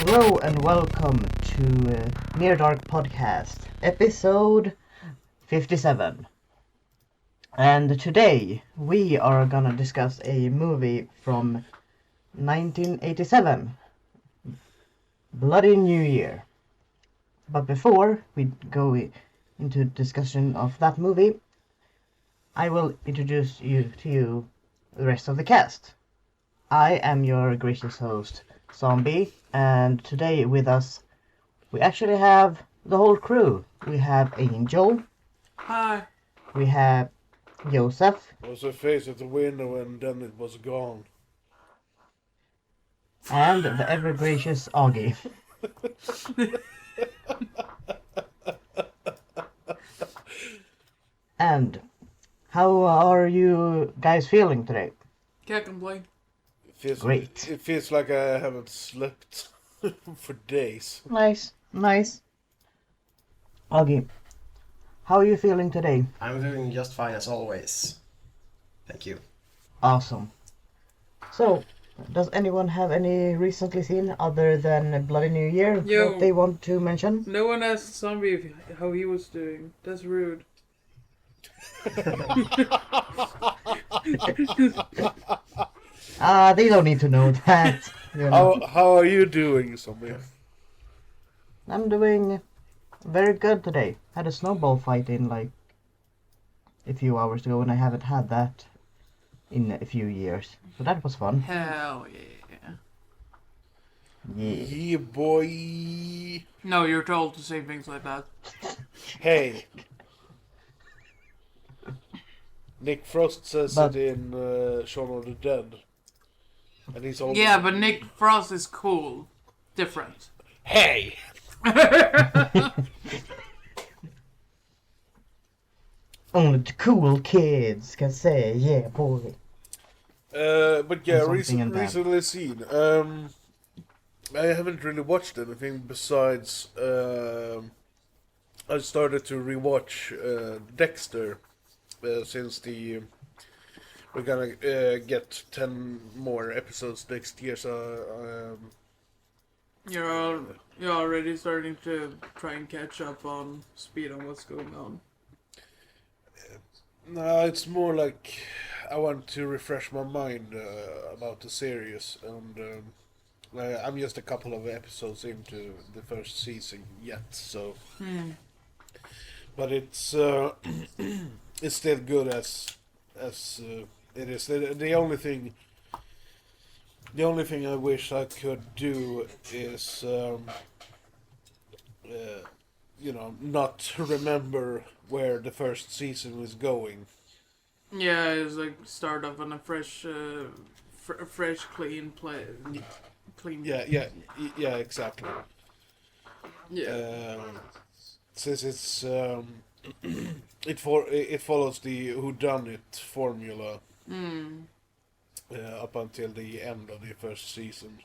Hello and welcome to Near Dark Podcast, episode 57. And today we are gonna discuss a movie from 1987, Bloody New Year. But before we go into discussion of that movie, I will introduce you to the rest of the cast. I am your gracious host, Zombie, and today with us we actually have the whole crew. We have Angel. Hi. We have Josef. I was a face at the window and then it was gone. And the ever gracious Ogge. And how are you guys feeling today? Can't complain. Great. It feels like I haven't slept for days. Nice. Ogge, how are you feeling today? I'm doing just fine as always. Thank you. Awesome. So, does anyone have any recently seen other than Bloody New Year that they want to mention? No one asked Zombie how he was doing. That's rude. They don't need to know that. You know. How are you doing, Zombie? I'm doing very good today. Had a snowball fight in like a few hours ago, and I haven't had that in a few years. So that was fun. Hell yeah. Yeah. Yeah, boy. No, you're told to say things like that. Hey. Nick Frost says it in Shaun of the Dead. And he's always... Yeah, but Nick Frost is cool. Different. Hey! Only the cool kids can say, yeah, boy. But yeah, Something recently seen. I haven't really watched anything besides... I started to rewatch Dexter since we're gonna get 10 more episodes next year, so You're already starting to try and catch up on speed on what's going on. no, it's more like I want to refresh my mind about the series, and I'm just a couple of episodes into the first season yet, so but it's it's still good as it is. The only thing I wish I could do is not remember where the first season was going. Yeah, it's like start off on a fresh, clean play. Clean. Yeah, exactly. Yeah. Since it's it follows the whodunit formula up until the end of the first season.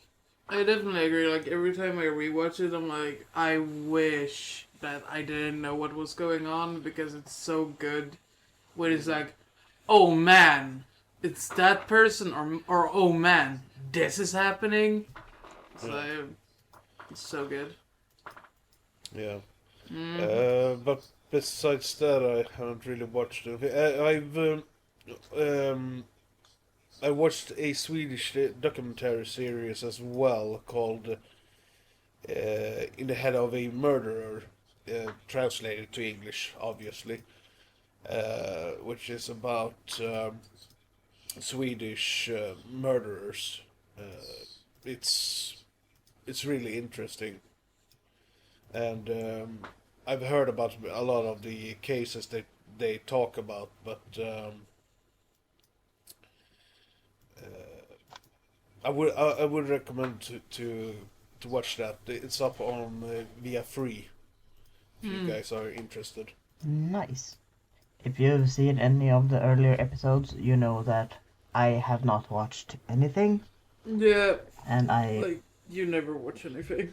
I definitely agree. Like, every time I rewatch it, I'm like, I wish that I didn't know what was going on, because it's so good. When it's like, oh man, it's that person, or oh man, this is happening. So, it's so good. Yeah. But besides that, I haven't really watched it. I watched a Swedish documentary series as well called "In the Head of a Murderer," translated to English, obviously, which is about Swedish murderers. It's really interesting, and I've heard about a lot of the cases that they talk about, but I would recommend to watch that. It's up on via free. If you guys are interested. Nice. If you've seen any of the earlier episodes, you know that I have not watched anything. Yeah. And Like, you never watch anything.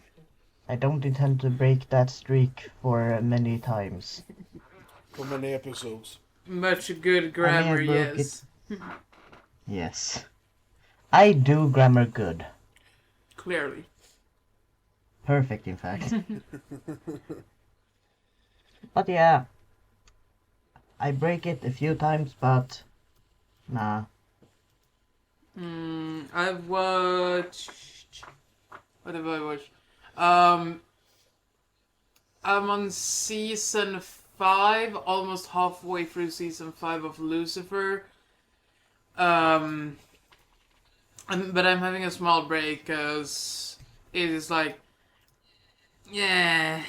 I don't intend to break that streak for many times. For many episodes. Much good grammar, I may have broke yes. Yes. I do grammar good. Clearly. perfect, in fact. But yeah, I break it a few times, but nah. I've watched. What have I watched? I'm on season 5, almost halfway through season 5 of Lucifer. But I'm having a small break because it is like, yeah.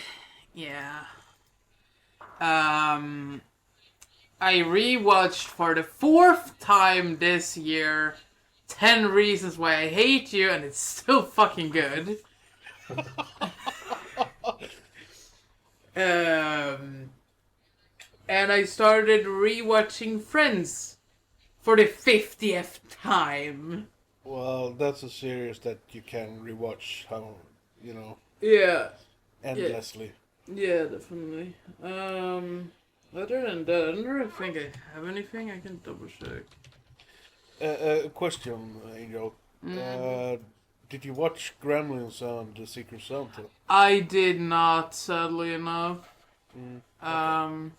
I rewatched for the 4th time this year 10 Reasons Why I Hate You, and it's still fucking good. And I started rewatching Friends for the 50th time. Well, that's a series that you can rewatch, Yeah. endlessly. Yeah, definitely. Other than that, I don't think I have anything. I can double check. Question, Angel. Did you watch Gremlins and The Secret Santa? I did not, sadly enough. Okay.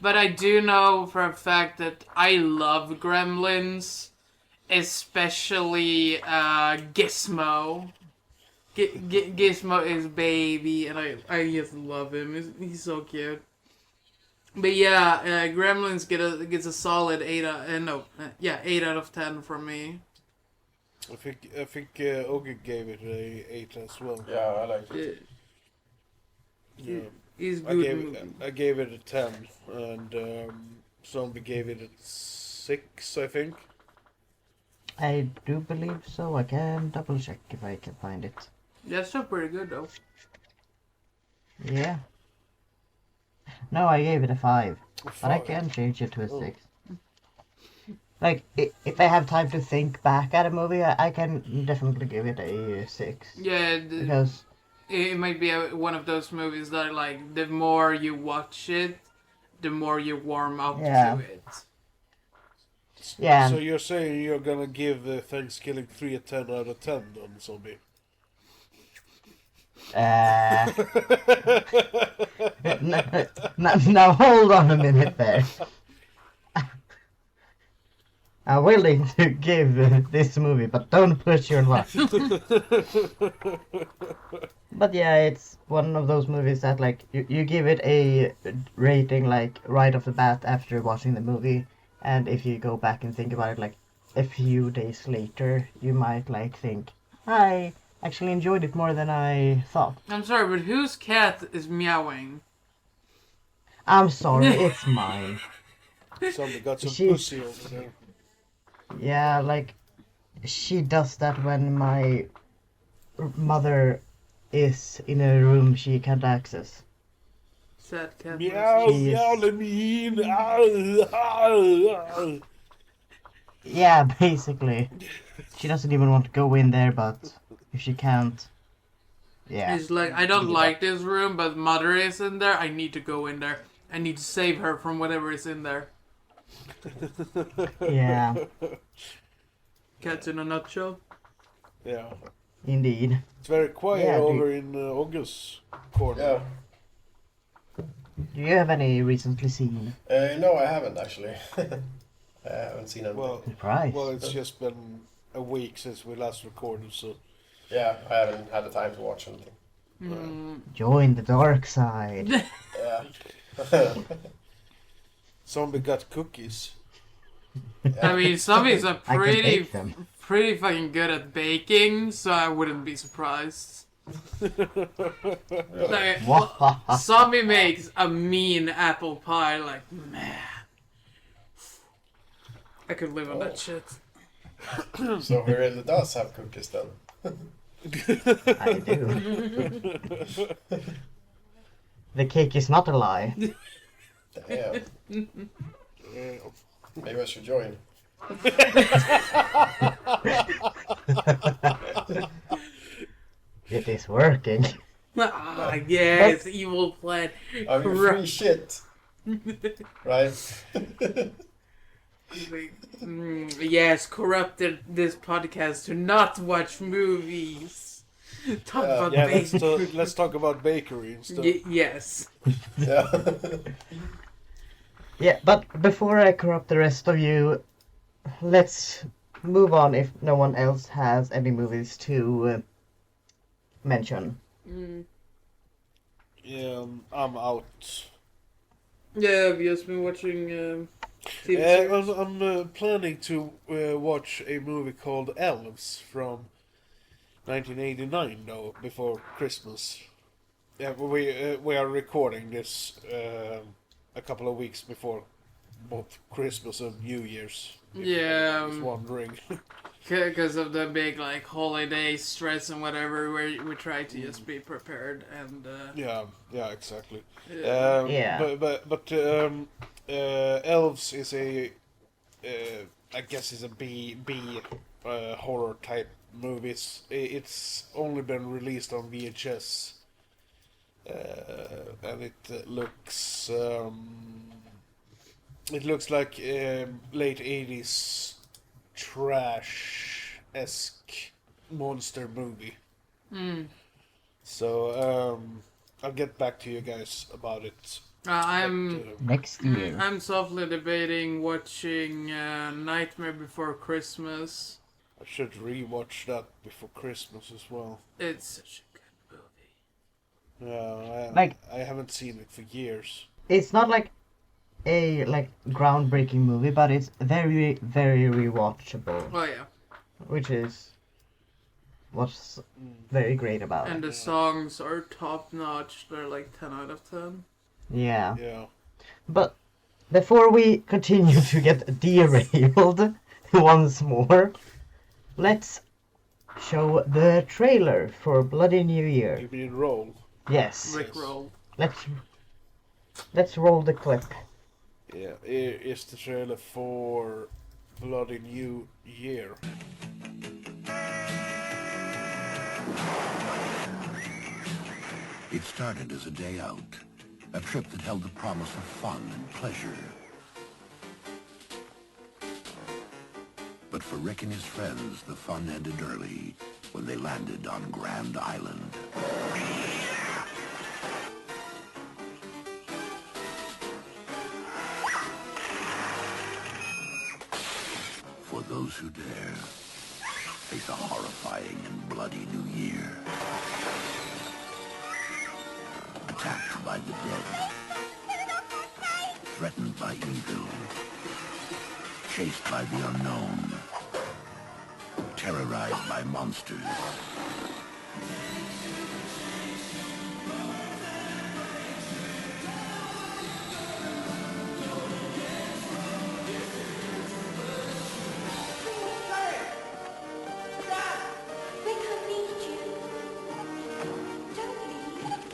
But I do know for a fact that I love Gremlins, especially Gizmo. Gizmo is baby, and I just love him. He's so cute. But yeah, Gremlins gets a solid 8 out of 10 from me. I think Ogge gave it a 8 as well. Yeah, I like it. Yeah. He's good. I gave it a 10, and Zombie gave it a 6, I think. I do believe so. I can double check if I can find it. That's still pretty good though. Yeah. No, I gave it a 5. But I 5. can change it to a Oh. 6. Like, if I have time to think back at a movie, I can definitely give it a 6. Yeah, Because, it might be one of those movies that like the more you watch it, the more you warm up Yeah. to it. yeah, So you're saying you're gonna give Thanksgiving 3 a 10 out of 10 on Zombie? now hold on a minute there. I'm willing to give this movie, but don't push your luck. But yeah, it's one of those movies that like you give it a rating like right off the bat after watching the movie, and if you go back and think about it like a few days later, you might like think, I actually enjoyed it more than I thought. I'm sorry, but whose cat is meowing? I'm sorry, it's mine. Zombie got some She- pussy over there. Yeah, like she does that when my mother is in a room she can't access. Sad cat. Meow, She is- meow, let me in. Ah. Yeah, basically. She doesn't even want to go in there, but if she can't, yeah. It's like, I don't like this room, but mother is in there. I need to go in there. I need to save her from whatever is in there. Yeah, Cats in a nutshell. Yeah. indeed. It's very quiet Yeah, over in Ogge's corner. Yeah. Do you have any recently seen? No, I haven't actually. I haven't seen anything. Well, Surprise. well, it's just been a week since we last recorded, so Yeah, I haven't had the time to watch anything. Join the dark side. Yeah. Zombie got cookies. I mean, zombies are I can bake them. pretty fucking good at baking, so I wouldn't be surprised. Like, Wahaha. zombie makes a mean apple pie, like, man. I could live on that shit. So he really does have cookies then. I do. The cake is not a lie. Damn. Yeah. Maybe I should join. It is working. Ah, yes, evil plan. I mean, free shit. Right? Yes, corrupted this podcast to not watch movies. Talk about Yeah, bakery. let's talk about bakery instead. Yes. Yeah. Yeah, but before I corrupt the rest of you, let's move on if no one else has any movies to mention. Mm. Yeah, I'm out. Yeah, I've just been watching TV series. I'm planning to watch a movie called Elves from 1989, though, before Christmas. Yeah, we are recording this a couple of weeks before both Christmas and New Year's. If Yeah, anyone is wondering. because of the big like holiday stress and whatever, we try to just be prepared and. Yeah, exactly. Yeah. Yeah. But Elves is a I guess it's a B horror type movies. It's only been released on VHS, and it looks like late 80s trash-esque monster movie. Mm. So I'll get back to you guys about it. I'm Next year. I'm softly debating watching Nightmare Before Christmas. I should rewatch that before Christmas as well. It's such a good movie. Yeah, I haven't seen it for years. It's not like a groundbreaking movie, but it's very, very rewatchable, Oh yeah, which is what's very great about and it. the songs are top notch. They're like 10 out of 10. Yeah. Yeah. But before we continue to get derailed once more, let's show the trailer for Bloody New Year. You mean roll? Yes. Rickroll. Let's roll the clip. Yeah, here is the trailer for Bloody New Year. It started as a day out, a trip that held the promise of fun and pleasure. But for Rick and his friends, the fun ended early when they landed on Grand Island. For those who dare face a horrifying and bloody new year. Attacked by the dead, threatened by evil, chased by the unknown, terrorized by monsters.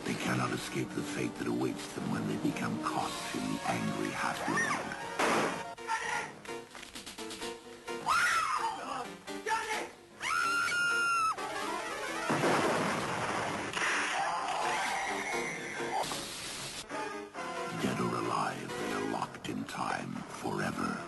They cannot escape the fate that awaits them when they become caught in the angry half-world. Dead or alive, they are locked in time forever.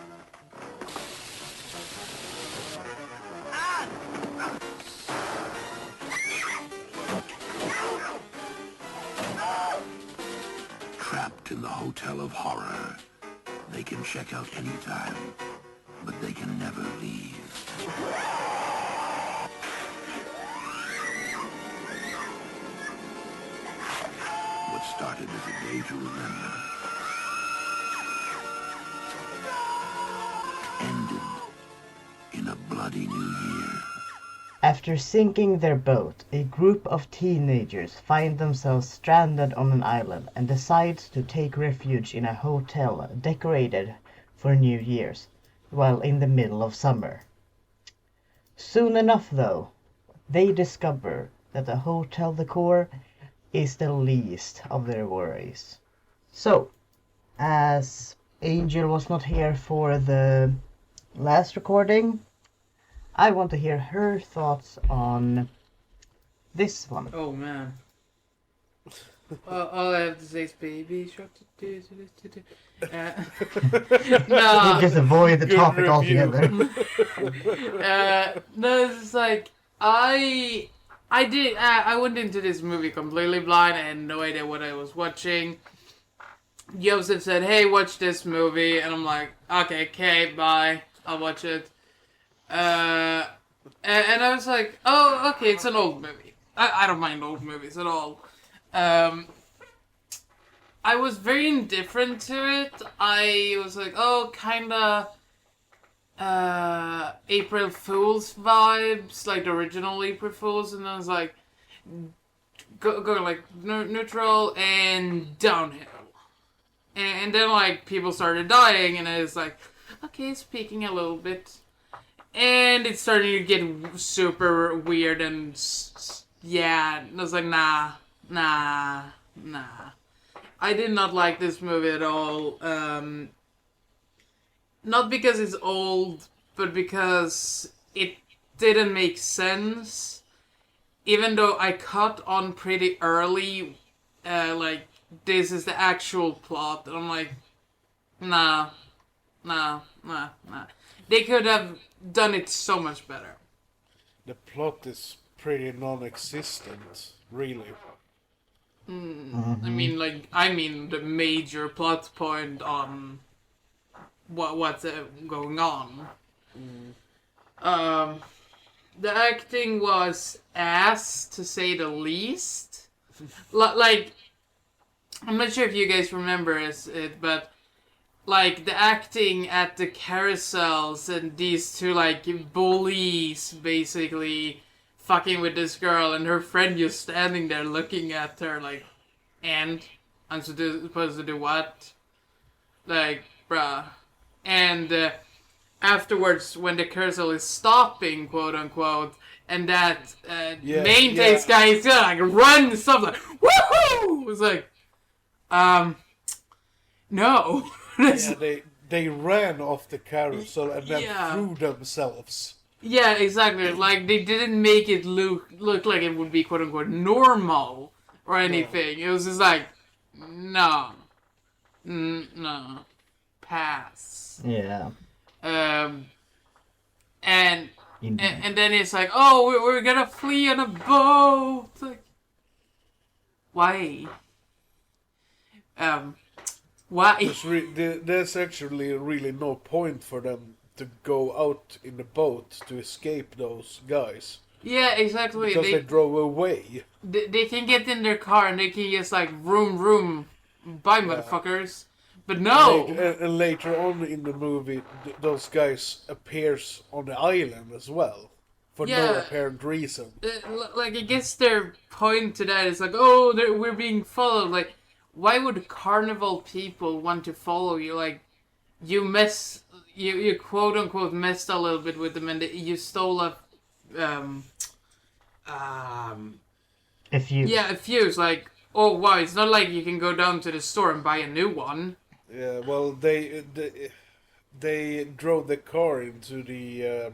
Trapped in the Hotel of Horror. They can check out anytime, but they can never leave. What started as a day to remember ended in a bloody new year. After sinking their boat, a group of teenagers find themselves stranded on an island and decide to take refuge in a hotel decorated for New Year's, while in the middle of summer. Soon enough, though, they discover that the hotel decor is the least of their worries. So, as Angel was not here for the last recording, I want to hear her thoughts on this one. Oh man. All I have to say is baby shark. We'll No, just avoid the Good topic review. altogether. no, it's just like I I did. I went into this movie completely blind. I had no idea what I was watching. Josef said, "Hey, watch this movie," and I'm like, "Okay, bye. I'll watch it." And I was like, "Oh, okay, it's an old movie. I don't mind old movies at all." I was very indifferent to it. I was like, "Oh, kinda." April Fool's vibes, like the original April Fool's, and I was like, go like neutral and downhill, and then like people started dying, and I was like, okay, it's peaking a little bit, and it's starting to get super weird, and yeah, and I was like, nah. I did not like this movie at all. Not because it's old, but because it didn't make sense. Even though I caught on pretty early, like, this is the actual plot. And I'm like, nah. They could have done it so much better. The plot is pretty non-existent, really. I mean the major plot point on what's going on. The acting was ass, to say the least. Like, I'm not sure if you guys remember it, but like the acting at the carousels and these two like bullies basically fucking with this girl and her friend just standing there looking at her like, and I'm supposed to do what? Like, bruh. And afterwards, when the carousel is stopping, quote unquote, and that maintenance guy is gonna like run and stuff like, woohoo! It's like, no. Yeah, they ran off the carousel and then threw themselves. Yeah, exactly. Like, they didn't make it look like it would be quote unquote normal or anything. No. It was just like, no. Pass. Yeah. And then it's like, oh, we're gonna flee on a boat. Like, why? Why? There's actually really no point for them to go out in the boat to escape those guys. Yeah, exactly. Because they drove away. They can get in their car and they can just like vroom, bye motherfuckers. But no! And later on in the movie, those guys appears on the island as well. For no apparent reason. Like, I guess their point to that is like, oh, we're being followed. Like, why would carnival people want to follow you? Like, you quote unquote messed a little bit with them and you stole a fuse. Yeah, a fuse. Like, oh wow, it's not like you can go down to the store and buy a new one. Yeah, well, they drove the car into the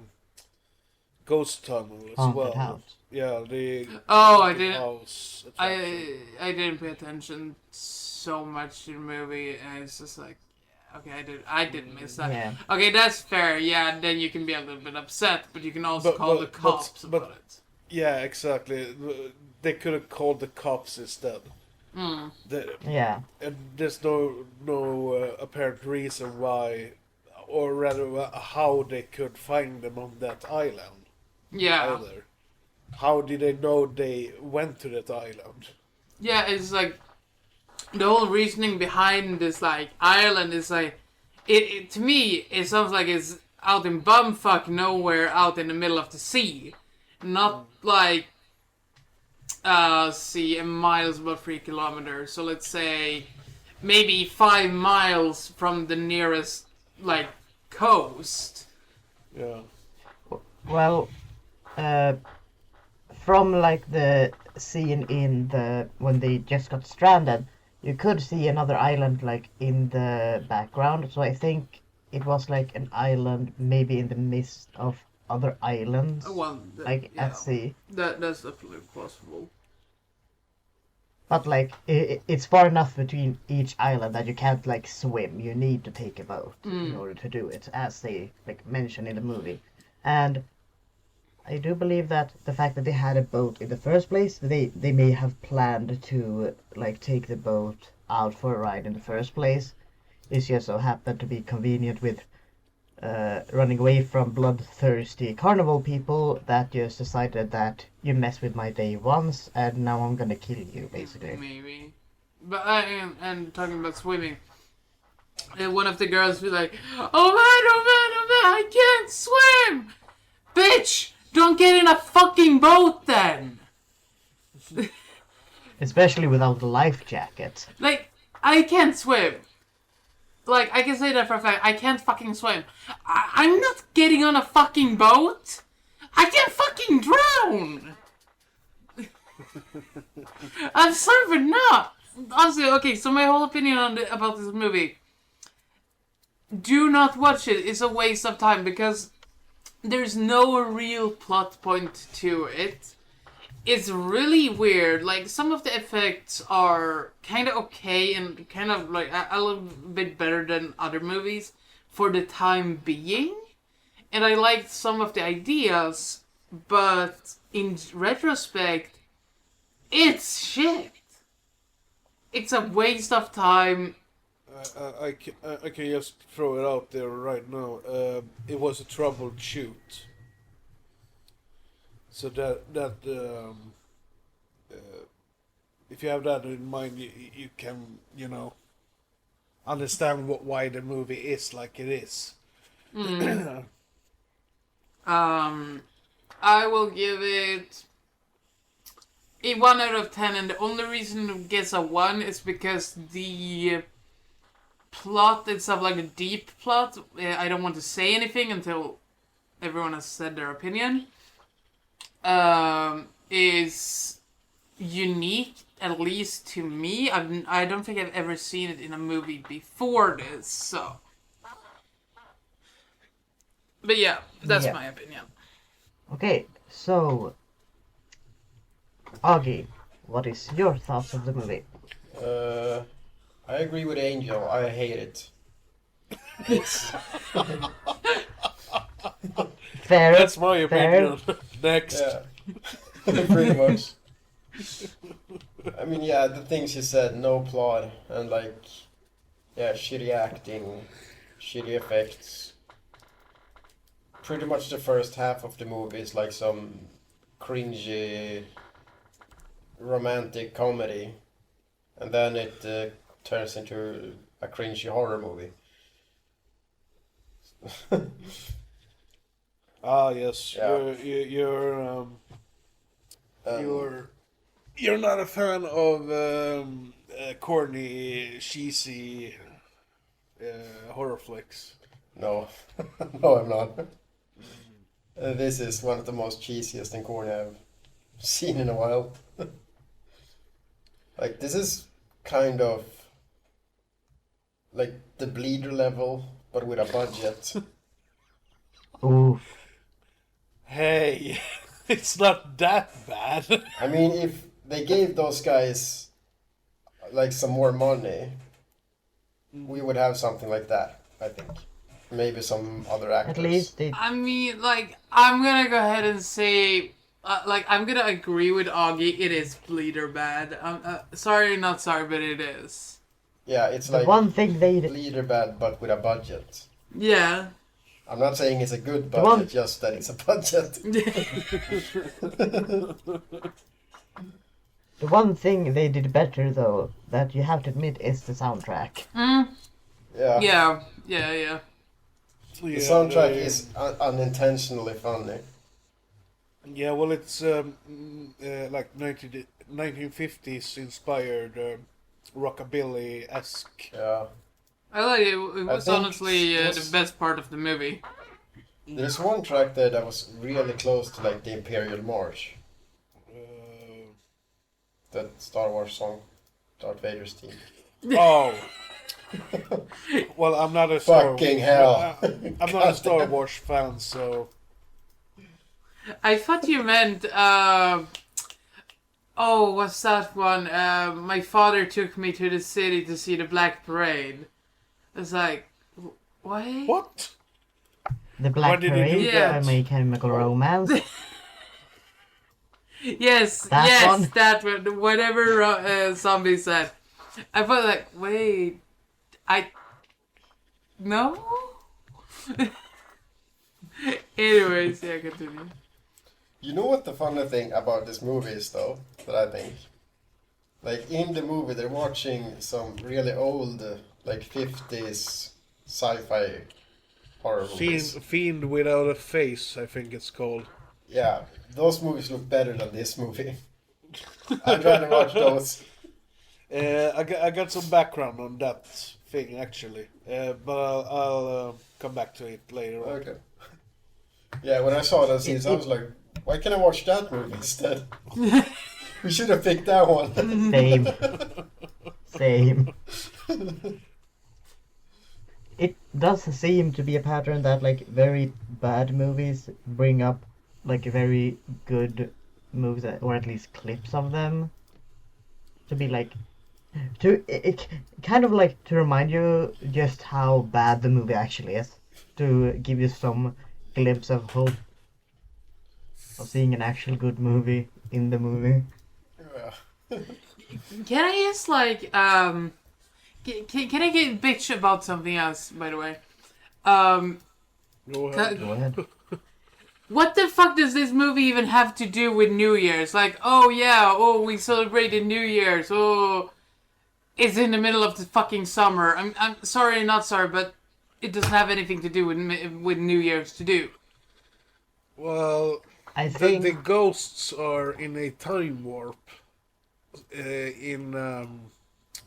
ghost tunnel as well. House. Yeah, the I didn't. House I didn't pay attention so much to the movie, and it's just like, okay, I did miss that. Yeah. Okay, that's fair. Yeah, then you can be a little bit upset, but you can also call the cops about it. Yeah, exactly. They could have called the cops instead. Yeah. And there's no apparent reason why, or rather how they could find them on that island. Yeah. Either. How did they know they went to that island? Yeah, it's like the whole reasoning behind this like island is like it to me it sounds like it's out in bumfuck nowhere out in the middle of the sea, not like a miles about 3 kilometers. So let's say maybe 5 miles from the nearest like coast. Yeah. Well, from like the scene in when they just got stranded, you could see another island like in the background. So I think it was like an island maybe in the midst of other islands, at sea. That's definitely possible. But like it's far enough between each island that you can't like swim. You need to take a boat in order to do it, as they like mention in the movie. And I do believe that the fact that they had a boat in the first place, they may have planned to like take the boat out for a ride in the first place. It just so happened to be convenient with running away from bloodthirsty carnival people that just decided that you mess with my day once and now I'm gonna kill you, basically. Maybe. But and talking about swimming, one of the girls be like, "Oh man, I can't swim, bitch! Don't get in a fucking boat then." Especially without the life jacket. Like, I can't swim. Like, I can say that for a fact. I can't fucking swim. I'm not getting on a fucking boat. I can't fucking drown. I'm sorry, not. Honestly, okay, so my whole opinion about this movie. Do not watch it. It's a waste of time because there's no real plot point to it. It's really weird. Like, some of the effects are kind of okay and kind of like a little bit better than other movies for the time being. And I liked some of the ideas, but in retrospect, it's shit. It's a waste of time. I can just throw it out there right now. It was a troubled shoot. So if you have that in mind, you can, understand why the movie is like it is. I will give it a 1 out of 10, and the only reason it gets a 1 is because the plot itself, like the deep plot, I don't want to say anything until everyone has said their opinion, is unique, at least to me. I don't think I've ever seen it in a movie before this, so. But yeah, that's my opinion. Okay, so Ogge, what is your thoughts of the movie? I agree with Angel. I hate it. It's Fair. That's my fair. opinion. Next. yeah, pretty much. I mean, yeah, the things you said, no plot, and like, yeah, shitty acting, shitty effects. Pretty much the first half of the movie is like some cringy romantic comedy, and then it turns into a cringy horror movie. Ah, yes. Yeah. You're not a fan of corny, cheesy horror flicks. No, no, I'm not. This is one of the most cheesiest and corny I've seen in a while. Like, this is kind of like the Bleeder level, but with a budget. Oof. Hey, it's not that bad. I mean, if they gave those guys like some more money, we would have something like that, I think. Maybe some other actors. At least they... I mean, like, I'm gonna go ahead and say, I'm gonna agree with Augie. It is Bleeder bad. Sorry, not sorry, but it is. Yeah, it's The like one thing they... Bleeder bad, but with a budget. Yeah. I'm not saying it's a good The budget, one- just that it's a budget. The one thing they did better, though, that you have to admit, is the soundtrack. Yeah. Yeah. The soundtrack is unintentionally funny. Yeah, well, it's like 1950s inspired rockabilly-esque. Yeah. I like it. It was think honestly it the was- best part of the movie. There's one track there that was really close to like the Imperial March. That Star Wars song. Darth Vader's theme. Oh. Well, I'm not a Star Fucking hell. I'm not a Star Wars fan, so I thought you meant, what's that one? My father took me to the city to see the Black Parade. It's like, what? what? The Black Why did he do Parade that? by My Chemical Romance. Yes, That yes, one? that one. Whatever Zombie said. I felt like, wait, no? Anyways, yeah, continue. You know what the funny thing about this movie is, though, that I think? Like, in the movie, they're watching some really old, like, 50s sci-fi horror movies. Fiend Without a Face, I think it's called. Yeah, those movies look better than this movie. I'd rather watch those. I got some background on that thing actually, but I'll come back to it later on. Okay. Yeah, when I saw those scenes, I it- was like, why can't I watch that movie instead? We should have picked that one. Same. Same. It does seem to be a pattern that like very bad movies bring up like very good movies, or at least clips of them, to be like it kind of like to remind you just how bad the movie actually is, to give you some glimpse of hope of seeing an actual good movie in the movie. Yeah. Can I just like can I get bitch about something else, by the way? Go ahead. Go ahead. What the fuck does this movie even have to do with New Year's? Like, oh yeah, oh we celebrated New Year's, oh it's in the middle of the fucking summer. I'm sorry, not sorry, but it doesn't have anything to do with New Year's to do. Well, I the think ghosts are in a time warp in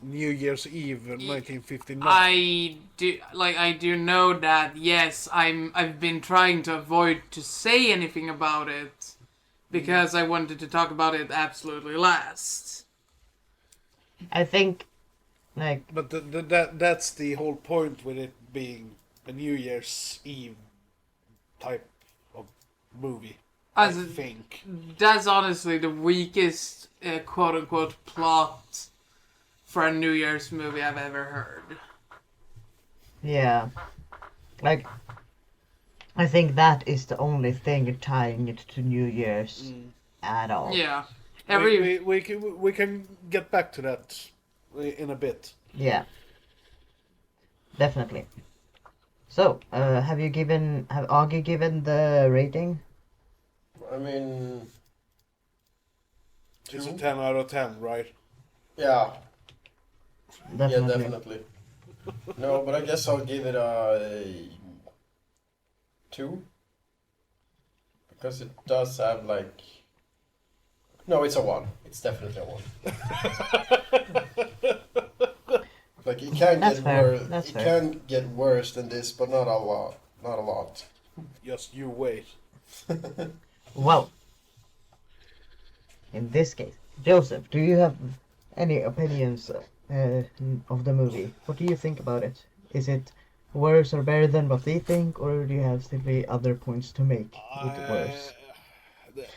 New Year's Eve, 1959. I do know that. Yes, I've been trying to avoid to say anything about it because I wanted to talk about it absolutely last. I think like But that's the whole point with it being a New Year's Eve type of movie. As I a- think. That's honestly the weakest quote unquote plot for a New Year's movie I've ever heard. yeah, like I think that is the only thing tying it to New Year's at all. Yeah. Every We can get back to that in a bit. Yeah, definitely. So, have Augie given the rating? I mean, It's a 2? 10 out of 10, right? Yeah, Definitely. yeah, definitely. No, but I guess I'll give it a 2. Because it does have, like... No, it's a 1. It's definitely a 1. Like, it can That's get fair, worse. that's It fair. can get worse than this, but not a lot. Not a lot. Just you wait. Well, in this case, Joseph, do you have any opinions of the movie? What do you think about it? Is it worse or better than what they think, or do you have simply other points to make it worse?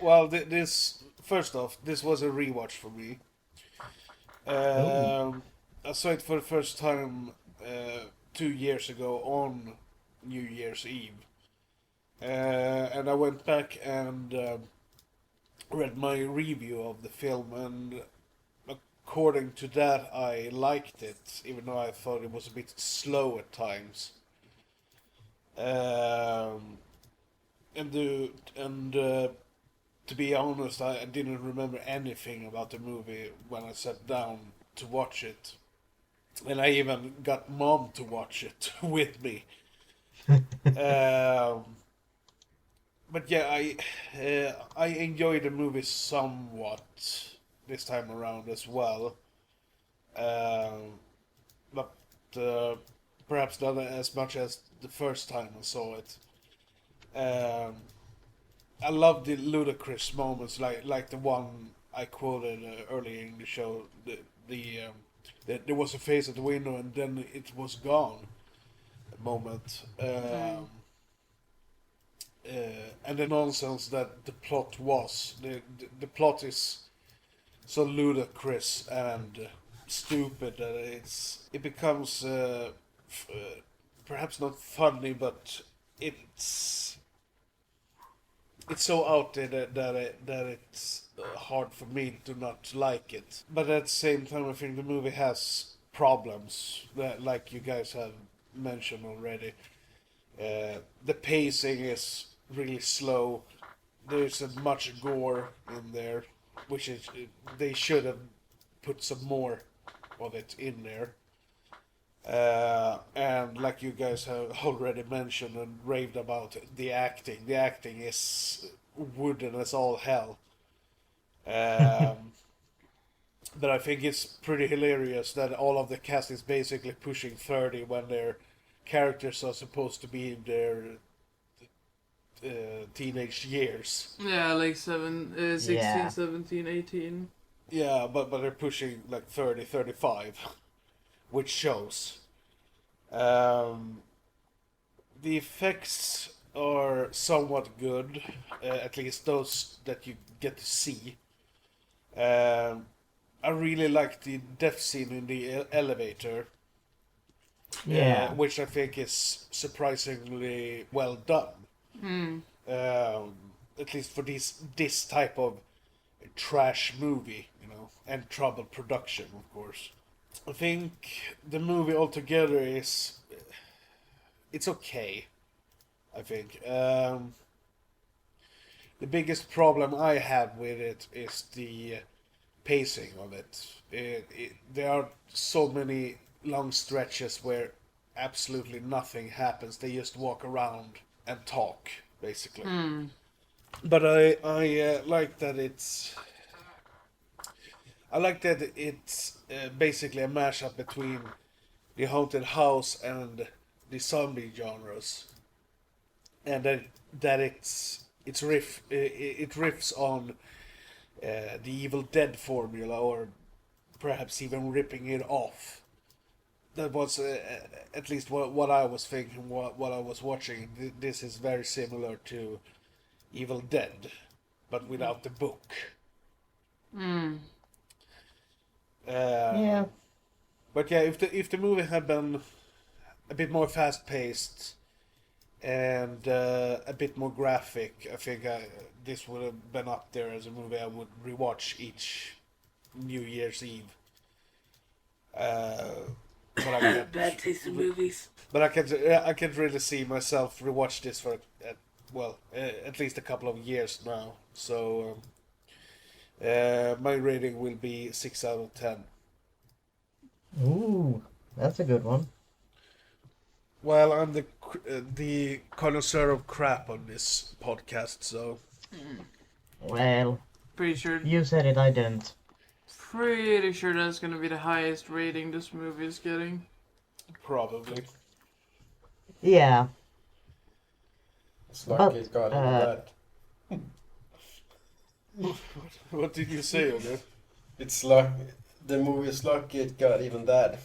Well, this first off, this was a rewatch for me. I saw it for the first time 2 years ago on New Year's Eve, and I went back and read my review of the film, and according to that, I liked it, even though I thought it was a bit slow at times. To be honest, I didn't remember anything about the movie when I sat down to watch it, and I even got mom to watch it with me. But yeah, I enjoyed the movie somewhat this time around as well. But perhaps not as much as the first time I saw it. I love the ludicrous moments, like the one I quoted earlier in the show. There was a face at the window and then it was gone. Moment. And the nonsense that the plot was. The plot is so ludicrous and stupid that it becomes perhaps not funny, but it's so out there that hard for me to not like it. But at the same time, I think the movie has problems that, like you guys have mentioned already. The pacing is really slow. There's a much gore in there, which is they should have put some more of it in there. And like you guys have already mentioned and raved about the acting is wooden as all hell. But I think it's pretty hilarious that all of the cast is basically pushing 30 when their characters are supposed to be in their teenage years. Yeah, like 16, Yeah. 17, 18. Yeah, but they're pushing like 30, 35, which shows. The effects are somewhat good, at least those that you get to see. I really like the death scene in the elevator, Yeah. which I think is surprisingly well done. At least for this type of trash movie, and trouble production, of course. I think the movie altogether it's okay. I think the biggest problem I have with it is the pacing of it. There are so many long stretches where absolutely nothing happens. They just walk around and talk, basically. But I like that it's. I like that it's basically a mashup between the haunted house and the zombie genres, and that it riffs on the Evil Dead formula, or perhaps even ripping it off. That was at least what I was thinking. What I was watching. This is very similar to Evil Dead, but without the book. Yeah. But yeah, if the movie had been a bit more fast paced and a bit more graphic, I think this would have been up there as a movie I would rewatch each New Year's Eve. But I can't. Bad taste in movies. But I can't really see myself rewatch this for at least a couple of years now. So my rating will be 6 out of 10. Ooh, that's a good one. Well, I'm the connoisseur of crap on this podcast, so Well, Pretty sure you said it, I didn't. Pretty sure that's gonna be the highest rating this movie is getting. probably. Yeah. It's lucky But, it got into that. What did you say, Ogge? It's luck. The movie is lucky it got even that.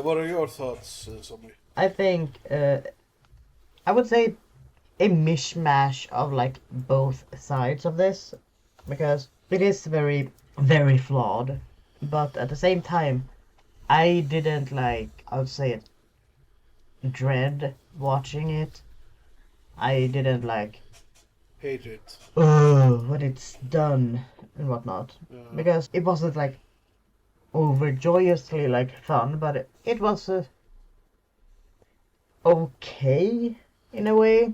What are your thoughts, Zombie? I think I would say a mishmash of like both sides of this, because it is very, very flawed, but at the same time, I didn't I would say it, dread watching it. I didn't Hate it. what it's done and whatnot, because it wasn't overjoyously fun, but it was okay in a way,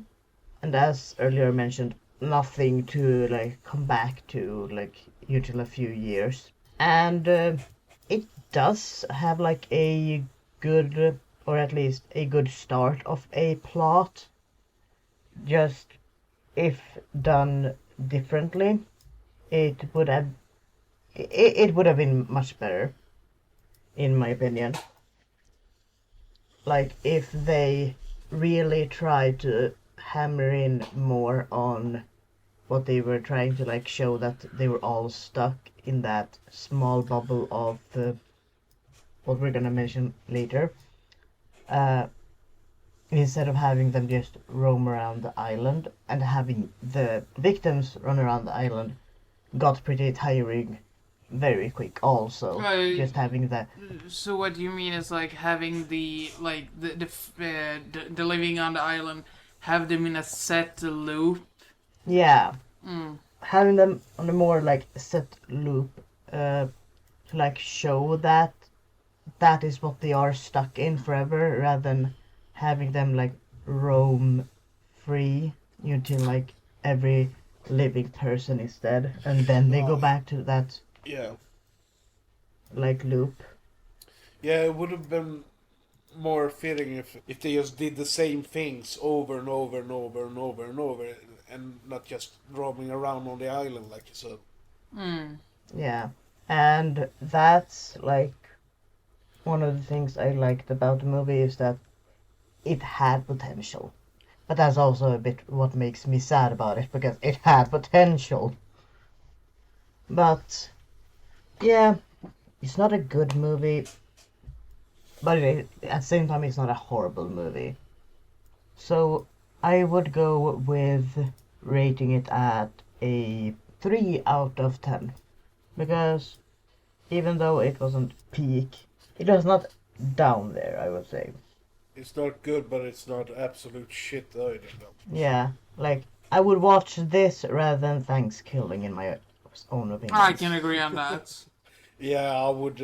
and as earlier mentioned, nothing to come back to until a few years, and it does have a good, or at least a good start of a plot, just if done differently it would have been much better, in my opinion. If they really tried to hammer in more on what they were trying to show, that they were all stuck in that small bubble of what we're gonna mention later, instead of having them just roam around the island, and having the victims run around the island got pretty tiring very quick also. Right. Just having that. So what you mean is having the living on the island, have them in a set loop Yeah, Mm. having them on a more like set loop, to like show that that is what they are stuck in forever, rather than having them like roam free until like every living person is dead, and then they go No, back to that yeah, like loop. yeah. It would have been more fitting if they just did the same things over and over and over and over and over, and not just roaming around on the island like you said. Mm. Yeah, and that's like one of the things I liked about the movie is that it had potential. But that's also a bit what makes me sad about it because it had potential. But yeah, it's not a good movie, but at the same time, it's not a horrible movie. So I would go with rating it at a 3 out of 10 because even though it wasn't peak, it was not down there, I would say. It's not good, but it's not absolute shit either. No. Yeah, like I would watch this rather than Thanksgiving in my own I opinion. can agree on that. Yeah, I would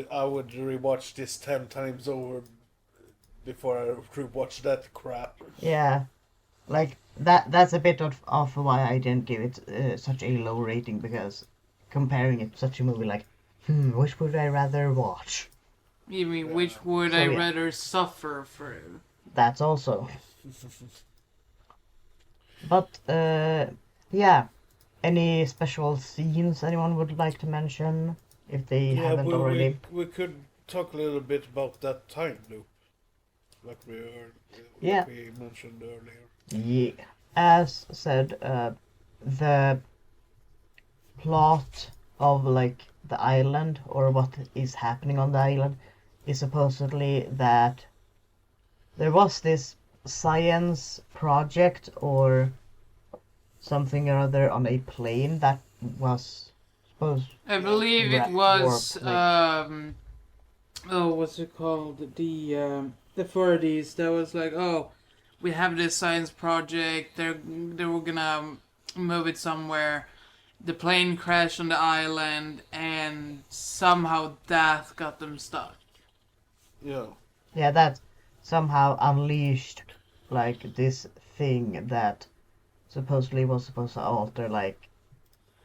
rewatch this 10 times over before I rewatch that crap. Yeah, like that's a bit of why I didn't give it such a low rating because comparing it to such a movie like which would I rather watch? You mean, which would So, I yeah. rather suffer through? That's also. But yeah, any special scenes anyone would like to mention if they Yeah, haven't already? we could talk a little bit about that time loop, like Yeah. we mentioned earlier. Yeah, as said, the plot of like the island or what is happening on the island is supposedly that there was this science project or something or other on a plane that was supposed I believe it was warped, like oh, what's it called? The 40s. That was like, oh, we have this science project. They were gonna move it somewhere. The plane crashed on the island, and somehow that got them stuck. Yeah, yeah, that somehow unleashed like this thing that supposedly was supposed to alter like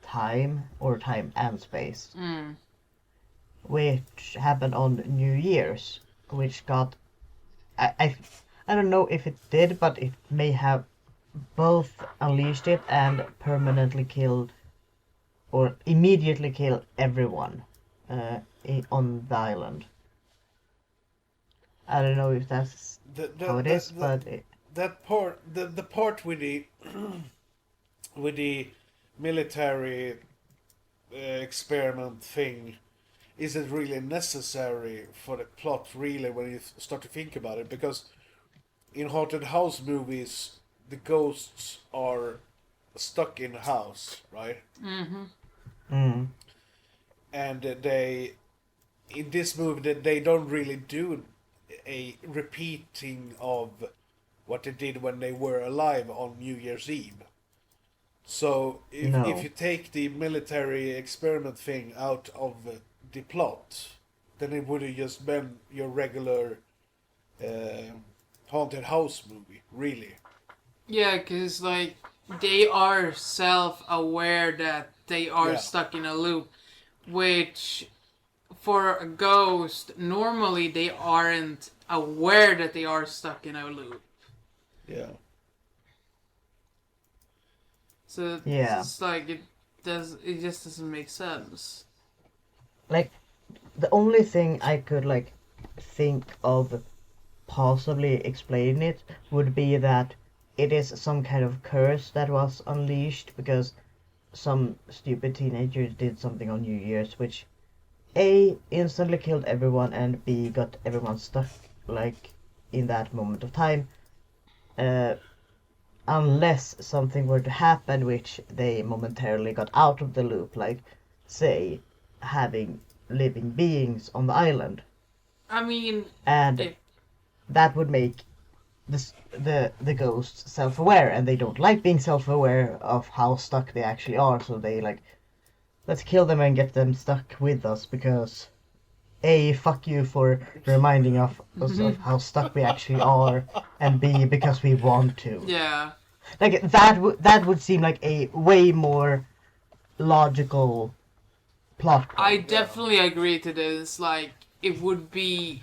time or time and space, Mm. which happened on New Year's, which got I, I I don't know if it did, but it may have both unleashed it and permanently killed or immediately killed everyone on the island. I don't know if that's how it is, but that part, the part with the with the military experiment thing isn't really necessary for the plot, really, when you start to think about it, because in haunted house movies, the ghosts are stuck in the house, right? Mm-hmm. mm, And they in this movie they don't really do a repeating of what they did when they were alive on New Year's Eve. So if no, you take the military experiment thing out of the plot, then it would have just been your regular haunted house movie, really. Yeah, because, like, they are self-aware that they are Yeah. stuck in a loop, which, for a ghost, normally they aren't aware that they are stuck in a loop. Yeah. So it's yeah, just like, it just doesn't make sense. like the only thing I could like think of possibly explain it would be that it is some kind of curse that was unleashed because some stupid teenager did something on New Year's which A instantly killed everyone and B got everyone stuck like in that moment of time. Uh, unless something were to happen which they momentarily got out of the loop, like say having living beings on the island. I mean, And if that would make the ghosts self-aware, and they don't like being self-aware of how stuck they actually are. So they like, let's kill them and get them stuck with us because A, fuck you for reminding of us of how stuck we actually are, and B, because we want to. Yeah. Like that would seem like a way more logical plot point. I definitely agree to this. Like, it would be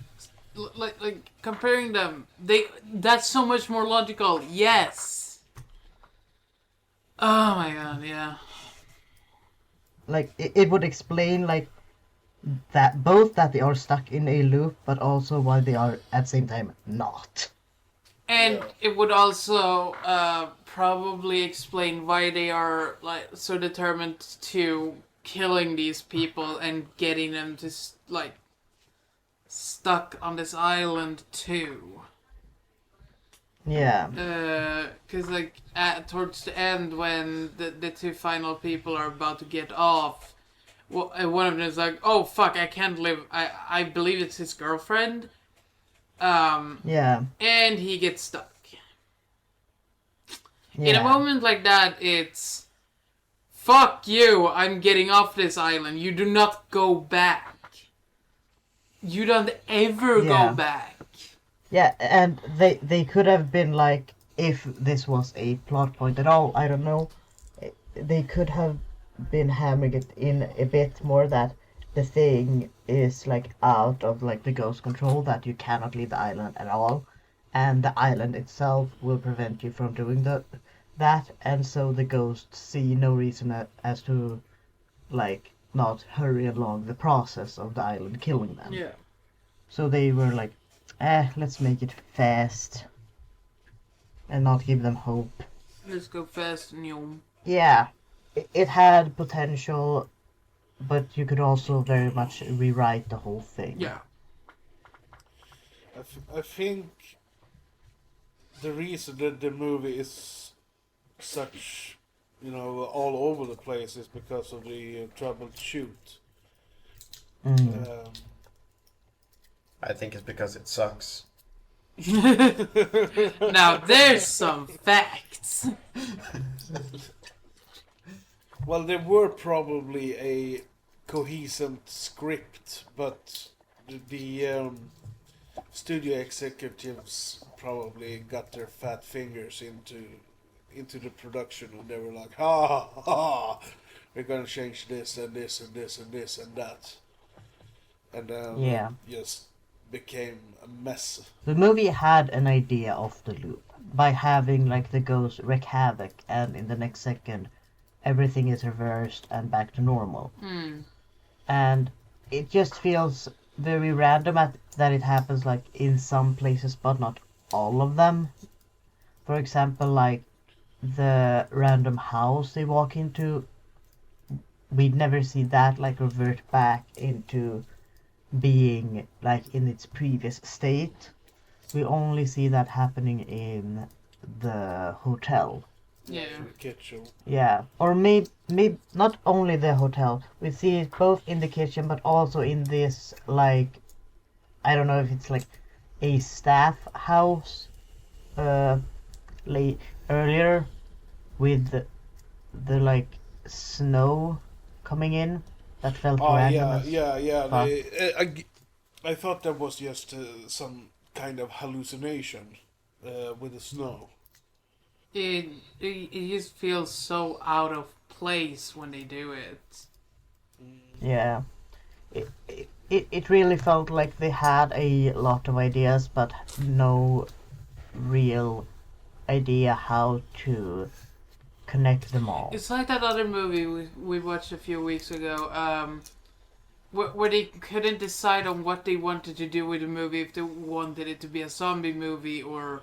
like comparing them. That's so much more logical. Yes. Oh my god, yeah. Like it would explain like that both that they are stuck in a loop, but also why they are at the same time not. And Yeah. it would also probably explain why they are like so determined to killing these people and getting them to like stuck on this island too. Yeah. Cause like towards the end when the two final people are about to get off, one of them is like, "Oh fuck, I can't live." I believe it's his girlfriend. Yeah. And he gets stuck. Yeah. In a moment like that, it's fuck you, I'm getting off this island. You do not go back. You don't ever Yeah. go back. Yeah, and they could have been like, if this was a plot point at all, I don't know, they could have been hammering it in a bit more that the thing is like out of like the ghost control, that you cannot leave the island at all, and the island itself will prevent you from doing that, and so the ghosts see no reason as to like not hurry along the process of the island killing them. Yeah. So they were like, let's make it fast and not give them hope. Let's go fast and you. Yeah, it had potential, but you could also very much rewrite the whole thing. Yeah. I think the reason that the movie is such, all over the place is because of the troubled shoot. Mm. I think it's because it sucks. Now there's some facts. Well, there were probably a cohesive script, but the studio executives probably got their fat fingers into the production, and they were like, ha ha ha, we're gonna change this and this and this and this and that, and Yeah. just became a mess. The movie had an idea of the loop by having like the ghost wreak havoc, and in the next second, everything is reversed and back to normal. And it just feels very random that it happens like in some places, but not all of them. For example, like the random house they walk into, we'd never see that like revert back into being like in its previous state. We only see that happening in the hotel. Yeah. Kitchen. Yeah, or maybe not only the hotel. We see it both in the kitchen, but also in this like, I don't know if it's like a staff house. Late earlier, with the like snow coming in, that felt Oh random. yeah. fuck. I thought that was just some kind of hallucination with the snow. It just feels so out of place when they do it. Yeah, it really felt like they had a lot of ideas, but no real idea how to connect them all. It's like that other movie we watched a few weeks ago, where they couldn't decide on what they wanted to do with the movie, if they wanted it to be a zombie movie or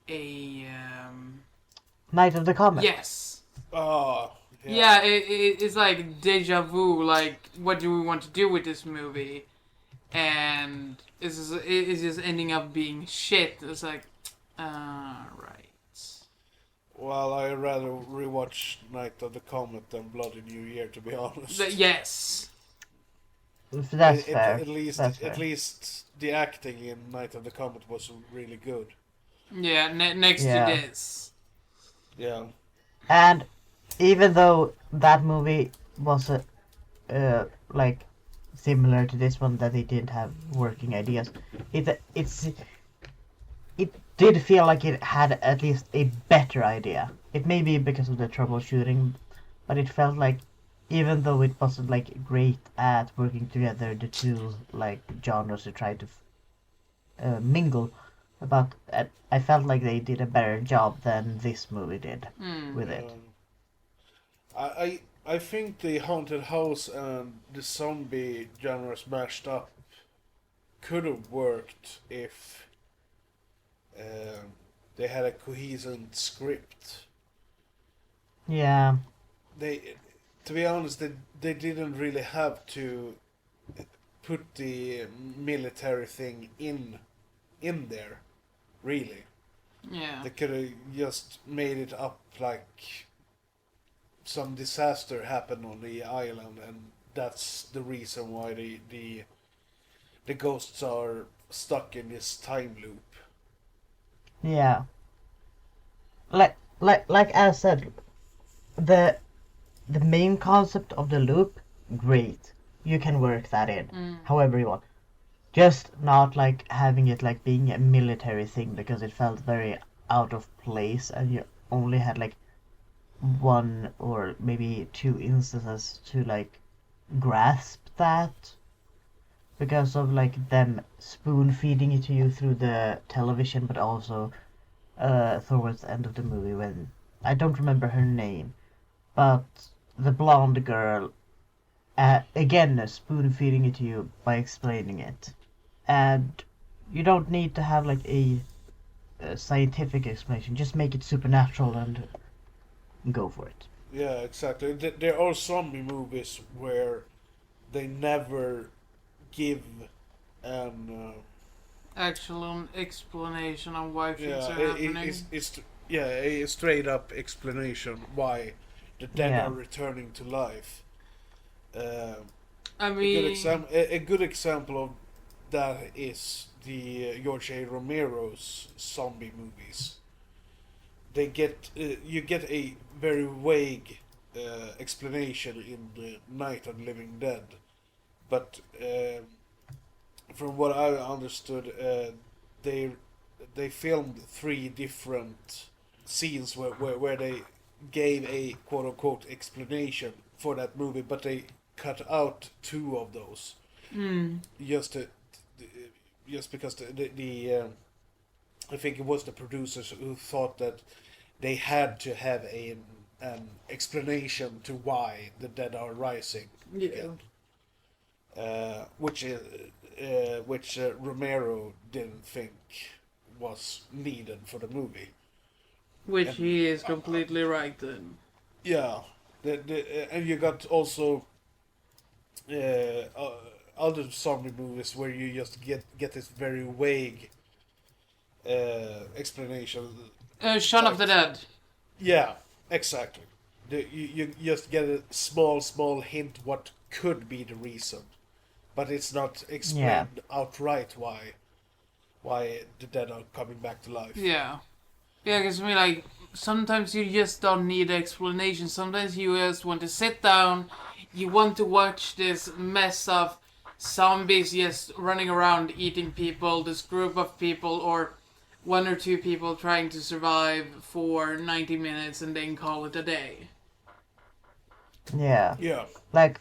a Night of the Comet. yes. Oh, Yeah, it's like deja vu. Like, what do we want to do with this movie? And it's just ending up being shit. It's like, right. Well, I rather rewatch Night of the Comet than Bloody New Year, to be honest. Yes. That's fair. At least, That's fair. at least the acting in Night of the Comet was really good. Yeah, next to Yeah. this. Yeah. And even though that movie was like similar to this one, that it didn't have working ideas, it did feel like it had at least a better idea. It may be because of the troubleshooting, but it felt like even though it wasn't like great at working together, the two like genres to try to mingle, but I felt like they did a better job than this movie did with it. I think the haunted house and the zombie genres mashed up could have worked if they had a cohesive script. Yeah, They, to be honest, they didn't really have to put the military thing in there, really. Yeah. They could have just made it up like some disaster happened on the island, and that's the reason why the ghosts are stuck in this time loop. yeah. Like I said, the the main concept of the loop, great. You can work that in however you want. Just not like having it like being a military thing because it felt very out of place and you only had like one or maybe two instances to like grasp that because of like them spoon feeding it to you through the television, but also towards the end of the movie when I don't remember her name, but the blonde girl again spoon feeding it to you by explaining it, and you don't need to have like a scientific explanation. Just make it supernatural and go for it. Yeah, exactly. There are zombie movies where they never give an Actual explanation on why things yeah, are happening. a straight up explanation why the dead Yeah. are returning to life. Um I a mean, good example of that is the George A. Romero's zombie movies. You get a very vague explanation in the Night of the Living Dead, but from what I understood, they they filmed three different scenes where they gave a quote unquote explanation for that movie, but they cut out two of those just to, just because I think it was the producers who thought that they had to have an explanation to why the dead are rising yeah. again, which Romero didn't think was needed for the movie. Which he is completely right in. Yeah, and you got also other zombie movies where you just get this very vague explanation. Shaun of the Dead. Yeah, exactly. You just get a small hint what could be the reason, but it's not explained outright why the dead are coming back to life. Yeah. Yeah, because I mean, like, sometimes you just don't need explanation. Sometimes you just want to sit down, you want to watch this mess of zombies just running around eating people, this group of people, or one or two people trying to survive for 90 minutes and then call it a day. Yeah. Yeah, Like,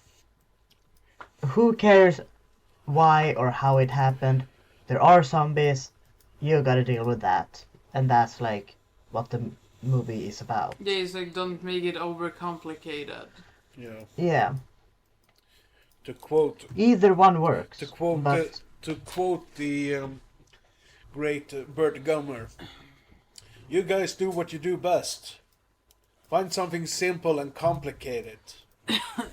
who cares why or how it happened? There are zombies. You gotta deal with that, and that's like what the movie is about. Yeah, it's like, don't make it overcomplicated. yeah. Yeah. To quote Either one works. to quote but the great Bert Gummer, you guys do what you do best. Find something simple and complicate it.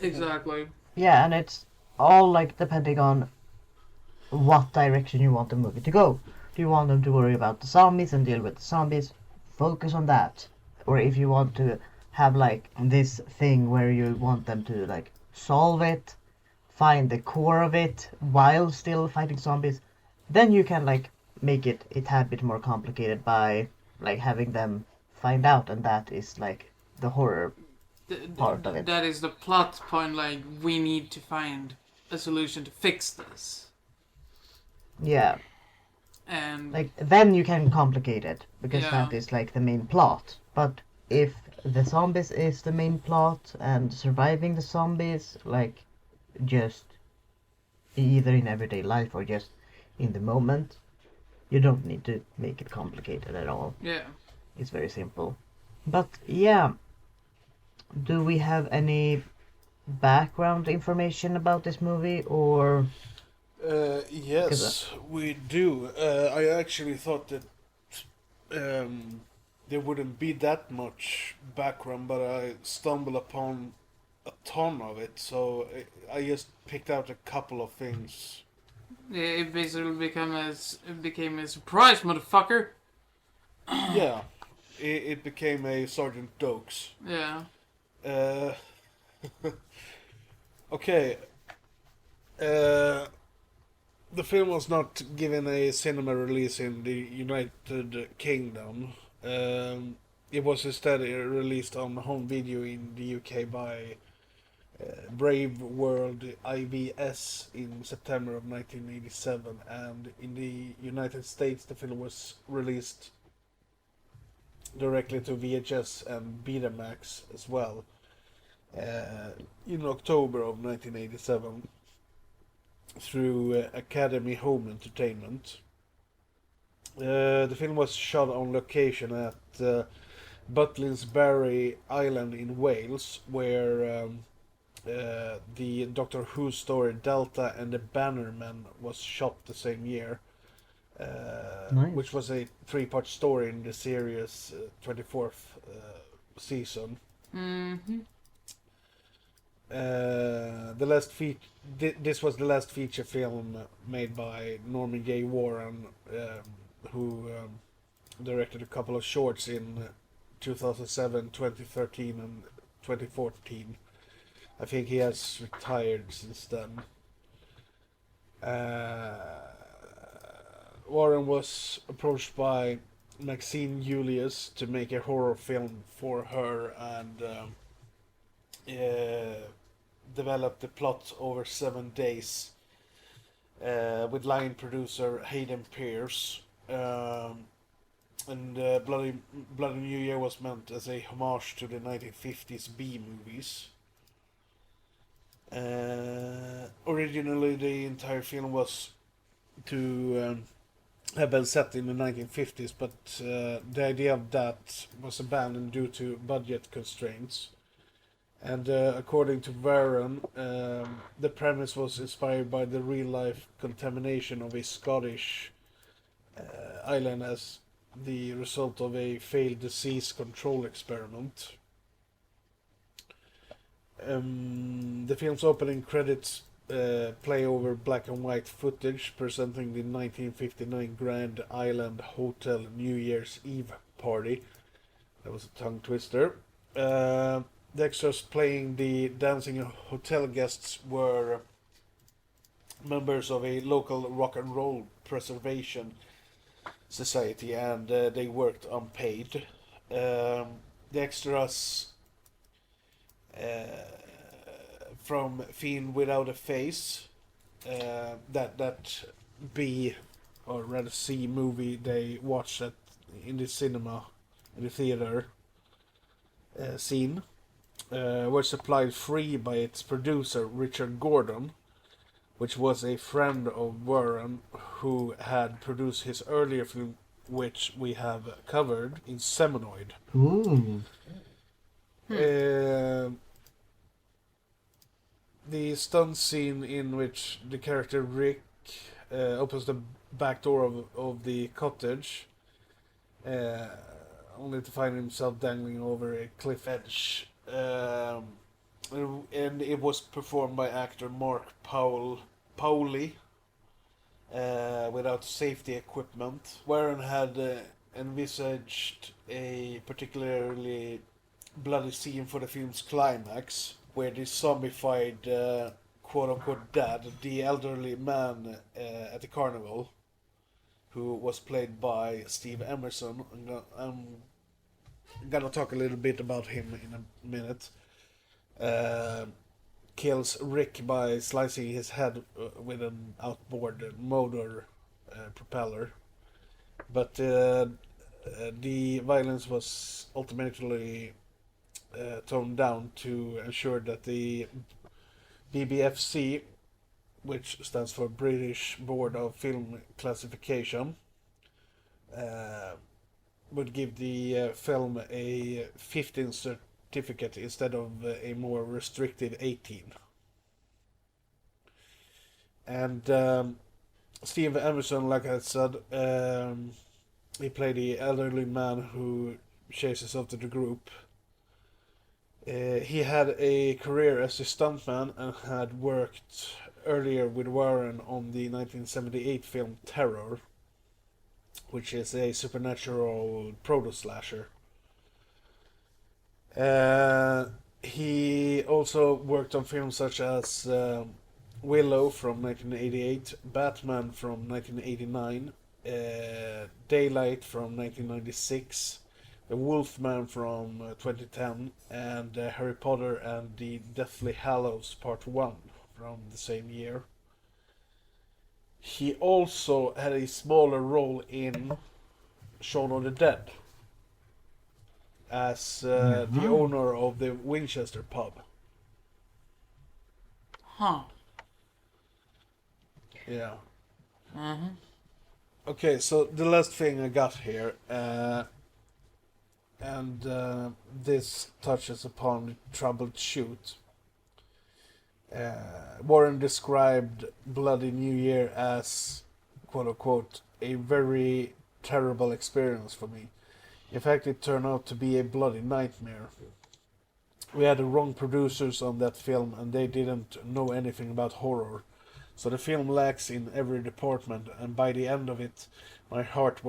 Exactly. yeah, and it's all like depending on what direction you want the movie to go. Do you want them to worry about the zombies and deal with the zombies? Focus on that. Or if you want to have like this thing where you want them to like solve it, find the core of it while still fighting zombies, then you can like make it a tad bit more complicated by like having them find out, and that is like the horror part of it. That is the plot point. Like, we need to find a solution to fix this. Yeah, And like then you can complicate it because Yeah. that is like the main plot. But if the zombies is the main plot and surviving the zombies, like just either in everyday life or just in the moment, you don't need to make it complicated at all. yeah, It's very simple. But yeah, do we have any background information about this movie or Yes, we do. I actually thought that there wouldn't be that much background, but I stumbled upon a ton of it, so I just picked out a couple of things. it basically became a surprise, motherfucker. Yeah, it became a Sergeant Dokes. Yeah, Uh, okay. The film was not given a cinema release in the United Kingdom. It was instead released on home video in the UK by Brave World IBS in September of 1987, and in the United States the film was released directly to VHS and Betamax as well in October of 1987 through Academy Home Entertainment. The film was shot on location at Butlins Island in Wales, where the Doctor Who story Delta and the Bannermen was shot the same year, Nice. which was a three-part story in the series' 24th season. mm-hmm. This was the last feature film made by Norman J. Warren, who directed a couple of shorts in 2007, 2013, and 2014. I think he has retired since then. Warren was approached by Maxine Julius to make a horror film for her, and developed the plot over 7 days with line producer Hayden Pierce. And Bloody New Year was meant as a homage to the 1950s B movies. Originally, the entire film was to have been set in the 1950s, but the idea of that was abandoned due to budget constraints. And according to Warren, the premise was inspired by the real-life contamination of a Scottish island as the result of a failed disease control experiment. The film's opening credits play over black and white footage presenting the 1959 Grand Island Hotel New Year's Eve party. That was a tongue twister. The extras playing the dancing hotel guests were members of a local rock and roll preservation society, and they worked unpaid. The extras from Fiend Without a Face, that B, or rather C movie they watched in the cinema, in the theater scene, were supplied free by its producer Richard Gordon, which was a friend of Warren who had produced his earlier film, which we have covered in Seminoid. Ooh. The stunt scene in which the character Rick opens the back door of the cottage, only to find himself dangling over a cliff edge. And it was performed by actor Mark Powley without safety equipment. Warren had envisaged a particularly bloody scene for the film's climax, where the zombified quote-unquote dad, the elderly man at the carnival, who was played by Steve Emerson. I'm gonna talk a little bit about him in a minute. Kills Rick by slicing his head with an outboard motor propeller. But the violence was ultimately toned down to ensure that the BBFC, which stands for British Board of Film Classification, would give the film a 15 certificate instead of a more restrictive 18. And Steve Emerson, like I said, he played the elderly man who chases after the group. He had a career as a stuntman and had worked earlier with Warren on the 1978 film Terror, which is a supernatural proto-slasher. He also worked on films such as Willow from 1988, Batman from 1989, Daylight from 1996, The Wolfman from 2010, and Harry Potter and the Deathly Hallows Part 1 from the same year. He also had a smaller role in Shaun of the Dead as the owner of the Winchester pub. Huh. Yeah. Mm-hmm. Okay, so the last thing I got here, and this touches upon troubleshoot. Warren described Bloody New Year as, quote unquote, a very terrible experience for me. In fact, it turned out to be a bloody nightmare. We had the wrong producers on that film and they didn't know anything about horror. So the film lacks in every department, and by the end of it, my heart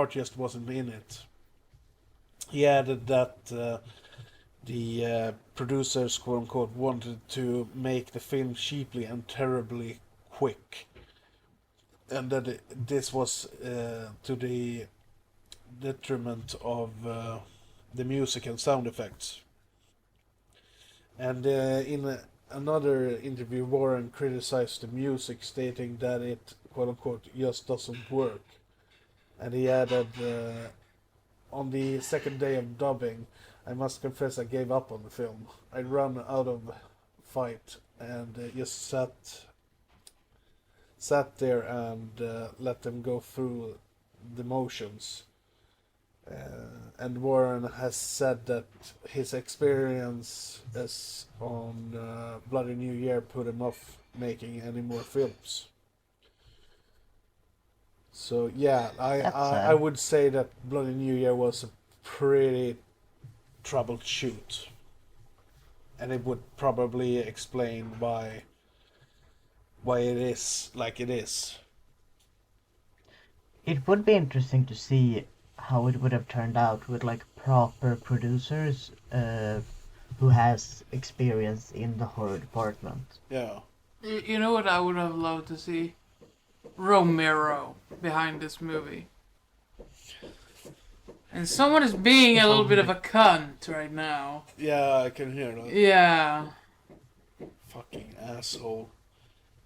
just wasn't in it. He added that the producers, quote unquote, wanted to make the film cheaply and terribly quick, and that this was to the detriment of the music and sound effects. And in another interview, Warren criticized the music, stating that it, quote unquote, just doesn't work. And he added, on the second day of dubbing, I must confess I gave up on the film. I ran out of fight and just sat there and let them go through the motions. And Warren has said that his experience as on Bloody New Year put him off making any more films. So yeah, I would say that Bloody New Year was a pretty troubled shoot, and it would probably explain why it is like it is. It would be interesting to see how it would have turned out with like proper producers who has experience in the horror department. Yeah. You know what I would have loved to see? Romero behind this movie. And someone is being a little bit of a cunt right now. Yeah, I can hear that. Yeah. Fucking asshole.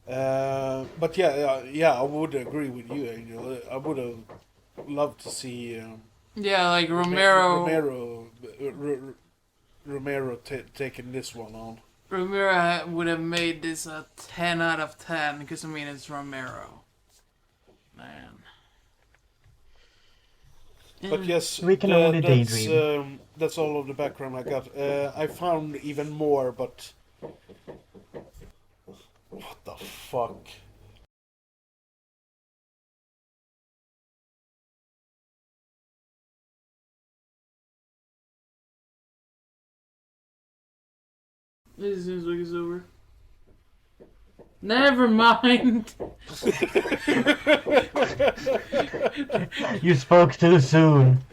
But yeah, I would agree with you, Angel. I would have loved to see Yeah, like Romero taking this one on. Romero would have made this a 10 out of 10 because I mean it's Romero. Man. But yes, We can only daydream. That's all of the background I got. I found even more, but what the fuck? It seems like it's over. Never mind. You spoke too soon.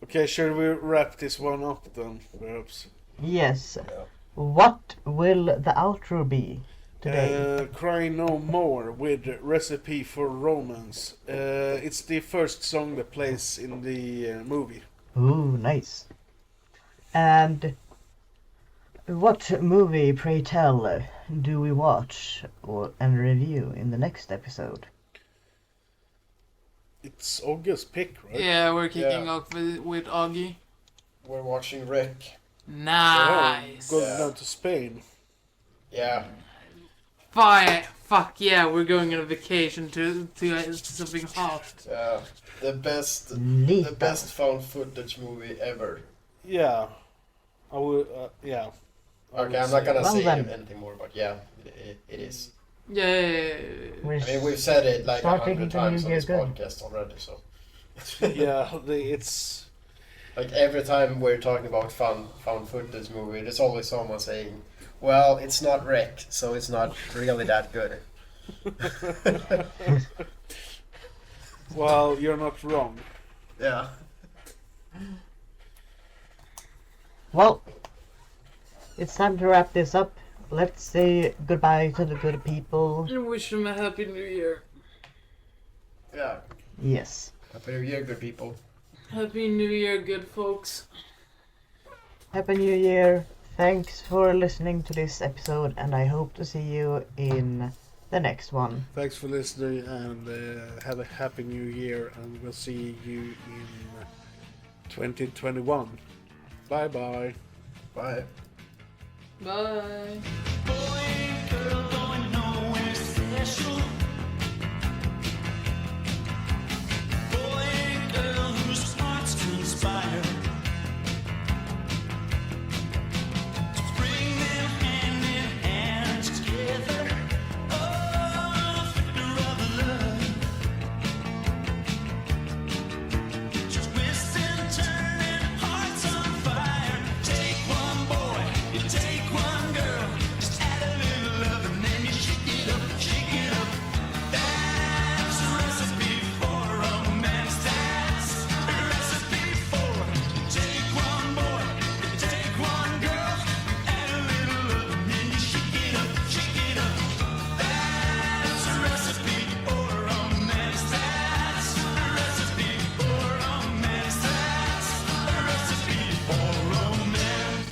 Okay, should we wrap this one up then, perhaps? Yes. What will the outro be? today? Cry No More with Recipe for Romance. It's the first song that plays in the movie. Ooh, nice. And what movie, pray tell, do we watch and review in the next episode? It's Ogge's pick, right? Yeah, we're kicking Yeah. off with Ogge. We're watching Rick. Nice. Going Yeah. down to Spain. Yeah. Fuck yeah, we're going on a vacation to something hot. Yeah. The best Lita. found footage movie ever. Yeah. I would, yeah. I would Okay, I'm not gonna Well say then. anything more, but yeah, it is. Yeah. We're I mean, we've said it like starting 100 the times new on year this good. podcast already, so. Yeah, it's... Like every time we're talking about found footage movie, there's always someone saying, "Well, it's not Wreck, so it's not really that good." Well, you're not wrong. Yeah. Well, it's time to wrap this up. Let's say goodbye to the good people. And wish them a happy new year. Yeah. Yes. Happy New Year, good people. Happy new year, good folks. Happy New Year. Thanks for listening to this episode, and I hope to see you in the next one. Thanks for listening, and have a happy new year, and we'll see you in 2021. Bye-bye. Bye. Bye. Boy, girl,